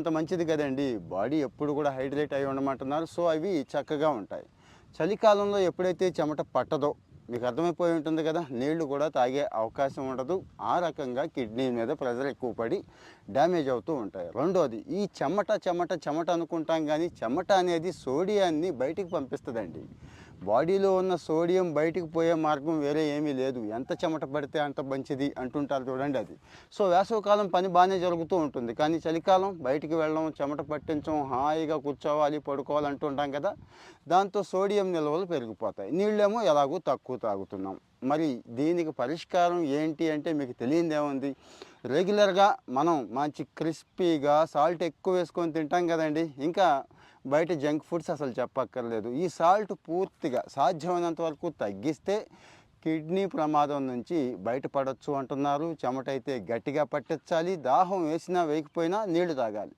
అంత మంచిది కదండి. బాడీ ఎప్పుడు కూడా హైడ్రేట్ అయి ఉండమంటున్నారు. సో అవి చక్కగా ఉంటాయి. చలికాలంలో ఎప్పుడైతే చెమట పట్టదో మీకు అర్థమైపోయి ఉంటుంది కదా, నీళ్లు కూడా తాగే అవకాశం ఉండదు. ఆ రకంగా కిడ్నీ మీద ప్రెజర్ ఎక్కువ పడి డ్యామేజ్ అవుతూ ఉంటాయి. రెండోది, ఈ చెమట చెమట చెమట అనుకుంటాం కానీ చెమట అనేది సోడియాన్ని బయటికి పంపిస్తుందండి. బాడీలో ఉన్న సోడియం బయటికి పోయే మార్గం వేరే ఏమీ లేదు. ఎంత చెమట పడితే అంత మంచిది అంటుంటారు చూడండి అది. సో వేసవికాలం పని బాగానే జరుగుతూ ఉంటుంది, కానీ చలికాలం బయటికి వెళ్ళడం, చెమట పట్టించడం, హాయిగా కూర్చోవాలి, పడుకోవాలి అంటుంటాం కదా, దాంతో సోడియం నిల్వలు పెరిగిపోతాయి. నీళ్ళేమో ఎలాగూ తక్కువ తాగుతున్నాం. మరి దీనికి పరిష్కారం ఏంటి అంటే మీకు తెలియదేముంది. రెగ్యులర్గా మనం మంచి క్రిస్పీగా సాల్ట్ ఎక్కువ వేసుకొని తింటాం కదండి. ఇంకా బయట జంక్ ఫుడ్స్ అసలు చెప్పక్కర్లేదు. ఈ సాల్ట్ పూర్తిగా సాధ్యమైనంత వరకు తగ్గిస్తే కిడ్నీ ప్రమాదం నుంచి బయటపడవచ్చు అంటున్నారు. చెమట అయితే గట్టిగా పట్టించాలి, దాహం వేసినా వేయకపోయినా నీళ్లు తాగాలి.